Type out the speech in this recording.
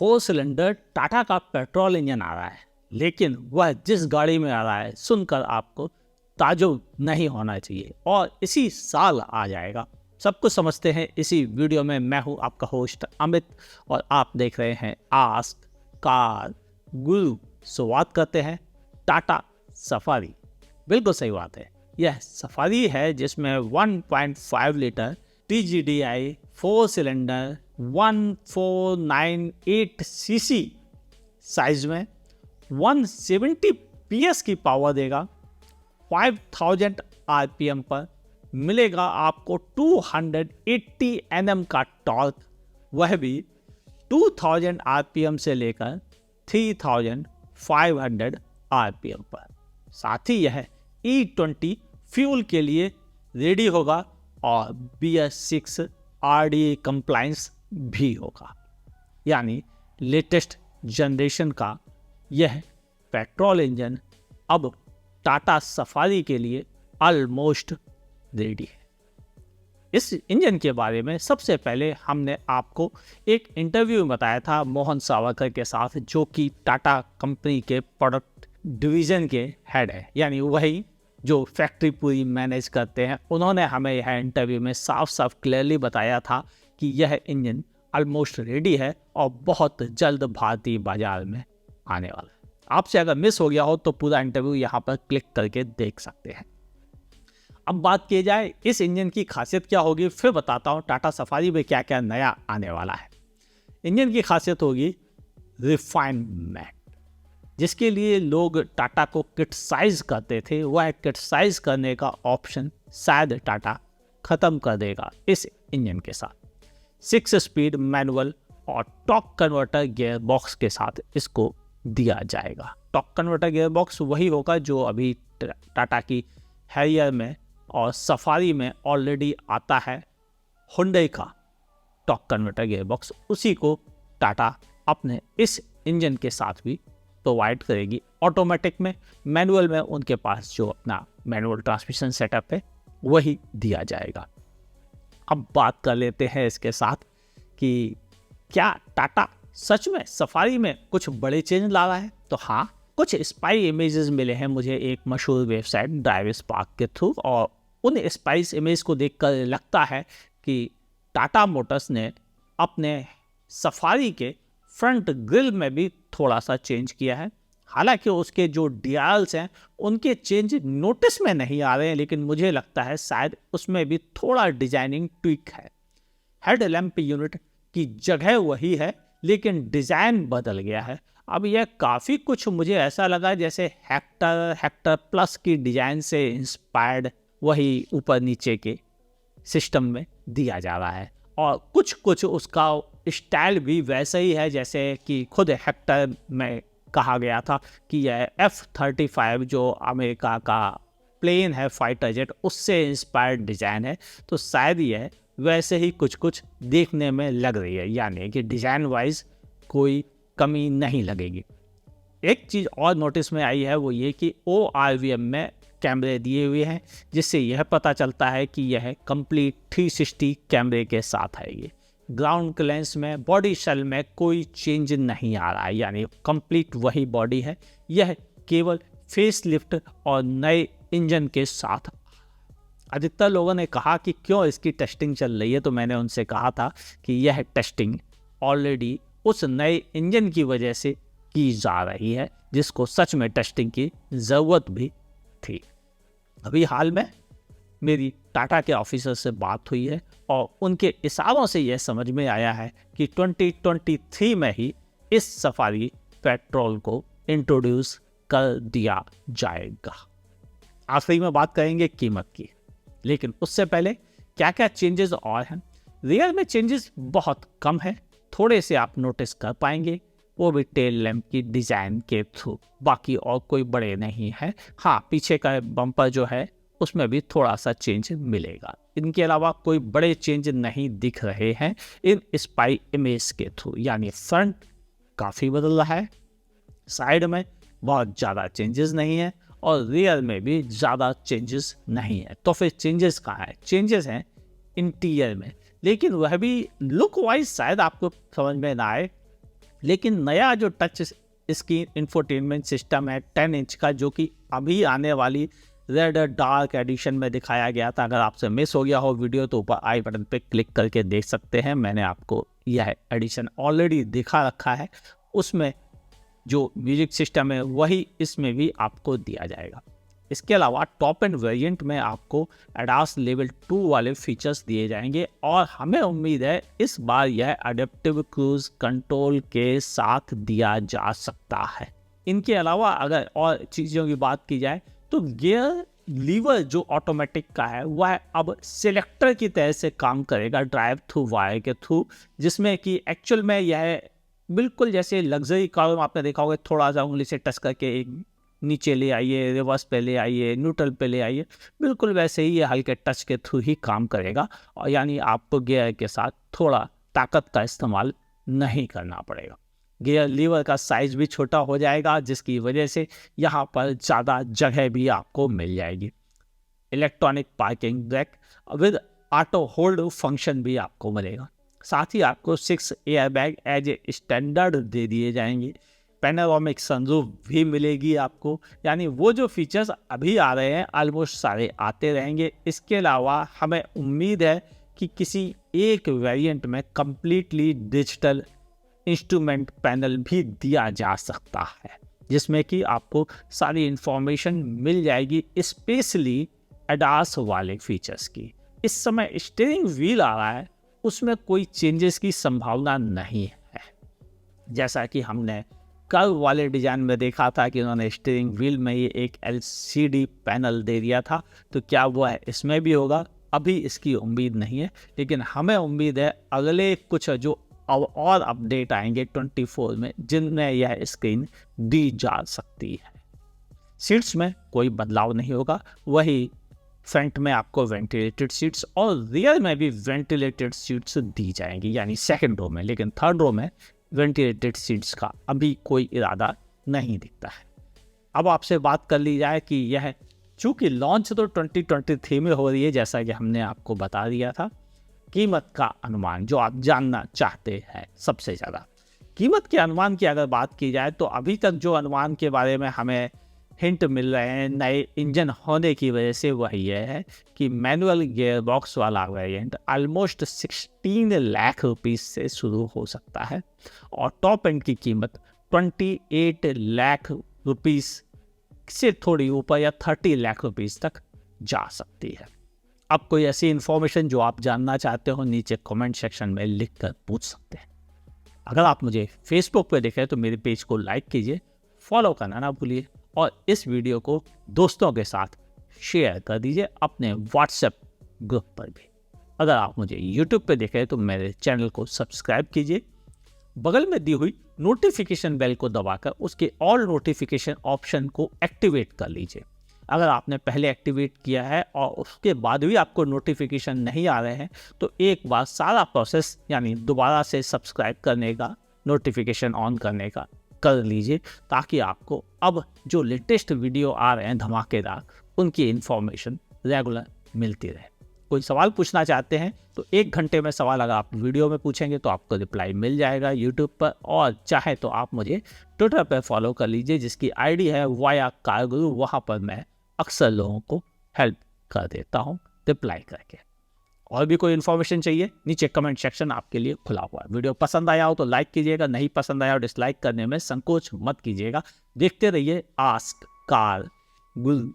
4 cylinder Tata का petrol engine आ रहा है, लेकिन वह जिस गाड़ी में आ रहा है सुनकर आपको ताज्जुब नहीं होना चाहिए और इसी साल आ जाएगा। सब कुछ समझते हैं इसी वीडियो में। मैं हूं आपका होस्ट अमित और आप देख रहे हैं आस्क कार गुरु। बात करते हैं टाटा सफारी। बिल्कुल सही बात है, यह सफारी है जिसमें 1.5 litre TGDI 4 cylinder 1498 CC size में 170 PS की पावर देगा। 5000 RPM पर मिलेगा आपको 280 Nm का टॉर्क, वह भी 2000 RPM से लेकर 3500 RPM पर। साथ ही यह E20 फ्यूल के लिए रेडी होगा और BS6 RDE कंप्लायंस भी होगा, यानी लेटेस्ट जनरेशन का यह पेट्रोल इंजन अब टाटा सफारी के लिए ऑलमोस्ट रेडी है। इस इंजन के बारे में सबसे पहले हमने आपको एक इंटरव्यू में बताया था मोहन सावरकर के साथ, जो कि टाटा कंपनी के प्रोडक्ट डिवीज़न के हेड है, यानी वही जो फैक्ट्री पूरी मैनेज करते हैं। उन्होंने हमें यह इंटरव्यू में साफ साफ क्लियरली बताया था कि यह इंजन ऑलमोस्ट रेडी है और बहुत जल्द भारतीय बाजार में आने वाला है। आपसे अगर मिस हो गया हो तो पूरा इंटरव्यू यहाँ पर क्लिक करके देख सकते हैं। अब बात की जाए इस इंजन की खासियत क्या होगी, फिर बताता हूँ टाटा सफारी में क्या क्या नया आने वाला है। इंजन की खासियत होगी रिफाइनमेंट, जिसके लिए लोग टाटा को क्रिटिसाइज करते थे। वह क्रिटिसाइज करने का ऑप्शन शायद टाटा खत्म कर देगा इस इंजन के साथ। 6 स्पीड मैनुअल और टॉर्क कन्वर्टर गियर बॉक्स के साथ इसको दिया जाएगा। टॉर्क कन्वर्टर गियर बॉक्स वही होगा जो अभी टाटा की हैरियर में और सफारी में ऑलरेडी आता है। हुंडई का टॉर्क कन्वर्टर गियर बॉक्स, उसी को टाटा अपने इस इंजन के साथ भी प्रोवाइड करेगी। ऑटोमेटिक में, मैनुअल में उनके पास जो अपना मैनुअल ट्रांसमिशन सेटअप है वही दिया जाएगा। अब बात कर लेते हैं इसके साथ कि क्या टाटा सच में सफारी में कुछ बड़े चेंज ला रहा है। तो हाँ, कुछ स्पाई इमेजेस मिले हैं मुझे एक मशहूर वेबसाइट ड्राइव स्पार्क के थ्रू, और उन स्पाइस इमेज को देखकर लगता है कि टाटा मोटर्स ने अपने सफारी के फ्रंट ग्रिल में भी थोड़ा सा चेंज किया है। हालांकि उसके जो डियाल्स हैं उनके चेंज नोटिस में नहीं आ रहे हैं, लेकिन मुझे लगता है शायद उसमें भी थोड़ा डिजाइनिंग ट्विक है। हेड लैंप यूनिट की जगह वही है, लेकिन डिज़ाइन बदल गया है। अब यह काफ़ी कुछ मुझे ऐसा लगा जैसे हेक्टर प्लस की डिज़ाइन से इंस्पायर्ड वही ऊपर नीचे के सिस्टम में दिया जा रहा है, और कुछ उसका स्टाइल भी वैसा ही है जैसे कि खुद हेक्टर में कहा गया था कि यह F-35 जो अमेरिका का प्लेन है फाइटर जेट, उससे इंस्पायर्ड डिज़ाइन है। तो शायद यह वैसे ही कुछ देखने में लग रही है, यानी कि डिज़ाइन वाइज कोई कमी नहीं लगेगी। एक चीज़ और नोटिस में आई है वो ये कि ORVM में कैमरे दिए हुए हैं, जिससे यह पता चलता है कि यह कंप्लीट 360 कैमरे के साथ है। ये ग्राउंड क्लियरेंस में, बॉडी शेल में कोई चेंज नहीं आ रहा है, यानी कंप्लीट वही बॉडी है। यह केवल फेस लिफ्ट और नए इंजन के साथ। अधिकतर लोगों ने कहा कि क्यों इसकी टेस्टिंग चल रही है, तो मैंने उनसे कहा था कि यह टेस्टिंग ऑलरेडी उस नए इंजन की वजह से की जा रही है, जिसको सच में टेस्टिंग की ज़रूरत भी थी। अभी हाल में मेरी टाटा के ऑफिसर से बात हुई है और उनके इशारों से यह समझ में आया है कि 2023 में ही इस सफारी पेट्रोल को इंट्रोड्यूस कर दिया जाएगा। आखिरी में बात करेंगे कीमत की, लेकिन उससे पहले क्या क्या चेंजेस और हैं। रियर में चेंजेस बहुत कम है, थोड़े से आप नोटिस कर पाएंगे, वो भी टेल लैंप की डिज़ाइन के थ्रू। बाकी और कोई बड़े नहीं है। हाँ, पीछे का बम्पर जो है उसमें भी थोड़ा सा चेंज मिलेगा। इनके अलावा कोई बड़े चेंज नहीं दिख रहे हैं इन स्पाई इमेज के थ्रू, यानी फ्रंट काफ़ी बदल रहा है, साइड में बहुत ज़्यादा चेंजेस नहीं है और रियर में भी ज़्यादा चेंजेस नहीं है। तो फिर चेंजेस कहाँ है? चेंजेस हैं इंटीरियर में, लेकिन वह भी लुक वाइज शायद आपको समझ में ना आए, लेकिन नया जो टच स्क्रीन इंफोटेनमेंट सिस्टम है 10 इंच का, जो कि अभी आने वाली रेड डार्क एडिशन में दिखाया गया था, अगर आपसे मिस हो गया हो वीडियो तो ऊपर आई बटन पे क्लिक करके देख सकते हैं। मैंने आपको यह एडिशन ऑलरेडी दिखा रखा है। उसमें जो म्यूजिक सिस्टम है वही इसमें भी आपको दिया जाएगा। इसके अलावा टॉप एंड वेरिएंट में आपको ADAS लेवल 2 वाले फीचर्स दिए जाएंगे और हमें उम्मीद है इस बार यह अडेप्टिव क्रूज कंट्रोल के साथ दिया जा सकता है। इनके अलावा अगर और चीज़ों की बात की जाए तो गियर लीवर जो ऑटोमेटिक का है वह अब सिलेक्टर की तरह से काम करेगा ड्राइव थ्रू वायर के थ्रू, जिसमें कि एक्चुअल में यह बिल्कुल जैसे लग्जरी कार में आपने देखा होगा, थोड़ा सा उंगली से टच करके नीचे ले आइए, रिवर्स पे ले आइए, न्यूट्रल पे ले आइए, बिल्कुल वैसे ही ये हल्के टच के थ्रू ही काम करेगा। और यानी आपको गियर के साथ थोड़ा ताकत का इस्तेमाल नहीं करना पड़ेगा। गियर लीवर का साइज भी छोटा हो जाएगा, जिसकी वजह से यहाँ पर ज़्यादा जगह भी आपको मिल जाएगी। Electronic parking brake with auto hold function भी आपको मिलेगा। साथ ही आपको 6 एयरबैग एज ए स्टैंडर्ड दे दिए जाएंगे। पैनोरामिक सनरूफ भी मिलेगी आपको। यानी वो जो फीचर्स अभी आ रहे हैं ऑलमोस्ट सारे आते रहेंगे। इसके अलावा हमें उम्मीद है कि किसी एक वेरिएंट में कंप्लीटली डिजिटल इंस्ट्रूमेंट पैनल भी दिया जा सकता है, जिसमें कि आपको सारी इंफॉर्मेशन मिल जाएगी, स्पेशली ADAS वाले फीचर्स की। इस समय स्टीयरिंग व्हील आ रहा है, उसमें कोई चेंजेस की संभावना नहीं है। जैसा कि हमने कर्व वाले डिजाइन में देखा था कि उन्होंने स्टीयरिंग व्हील में ये एक LCD पैनल दे दिया था, तो क्या वो है इसमें भी होगा, अभी इसकी उम्मीद नहीं है। लेकिन हमें उम्मीद है अगले कुछ जो और अपडेट आएंगे 24 में, जिनमें यह स्क्रीन दी जा सकती है। सीट्स में कोई बदलाव नहीं होगा, वही फ्रंट में आपको वेंटिलेटेड सीट्स और रियर में भी वेंटिलेटेड सीट्स दी जाएंगी, यानी सेकंड रो में। लेकिन थर्ड रो में वेंटिलेटेड सीट्स का अभी कोई इरादा नहीं दिखता है। अब आपसे बात कर ली जाए कि यह चूंकि लॉन्च तो 2023 में हो रही है, जैसा कि हमने आपको बता दिया था। कीमत का अनुमान जो आप जानना चाहते हैं सबसे ज़्यादा, कीमत के अनुमान की अगर बात की जाए तो अभी तक जो अनुमान के बारे में हमें हिंट मिल रहे हैं नए इंजन होने की वजह से, वह यह है कि मैनुअल गियर बॉक्स वाला वेरिएंट ऑलमोस्ट 16 लाख रुपीस से शुरू हो सकता है और टॉप एंड की कीमत 28 लाख रुपीस से थोड़ी ऊपर या 30 लाख रुपीस तक जा सकती है। अब कोई ऐसी इन्फॉर्मेशन जो आप जानना चाहते हो नीचे कमेंट सेक्शन में लिख कर पूछ सकते हैं। अगर आप मुझे फेसबुक पर देखें तो मेरे पेज को लाइक कीजिए, फॉलो करना ना भूलिए और इस वीडियो को दोस्तों के साथ शेयर कर दीजिए अपने व्हाट्सएप ग्रुप पर भी। अगर आप मुझे यूट्यूब पे देखें तो मेरे चैनल को सब्सक्राइब कीजिए, बगल में दी हुई नोटिफिकेशन बेल को दबाकर उसके ऑल नोटिफिकेशन ऑप्शन को एक्टिवेट कर लीजिए। अगर आपने पहले एक्टिवेट किया है और उसके बाद भी आपको नोटिफिकेशन नहीं आ रहे हैं तो एक बार सारा प्रोसेस यानी दोबारा से सब्सक्राइब करने का, नोटिफिकेशन ऑन करने का कर लीजिए, ताकि आपको अब जो लेटेस्ट वीडियो आ रहे हैं धमाकेदार, उनकी इन्फॉर्मेशन रेगुलर मिलती रहे। कोई सवाल पूछना चाहते हैं तो 1 घंटे में सवाल अगर आप वीडियो में पूछेंगे तो आपको रिप्लाई मिल जाएगा यूट्यूब पर, और चाहे तो आप मुझे ट्विटर पर फॉलो कर लीजिए जिसकी आईडी है वाया कारगुरु। वहाँ पर मैं अक्सर लोगों को हेल्प कर देता हूँ रिप्लाई करके। और भी कोई इन्फॉर्मेशन चाहिए नीचे कमेंट सेक्शन आपके लिए खुला हुआ है। वीडियो पसंद आया हो तो लाइक कीजिएगा, नहीं पसंद आया हो डिसलाइक करने में संकोच मत कीजिएगा। देखते रहिए आस्क कार गुरु।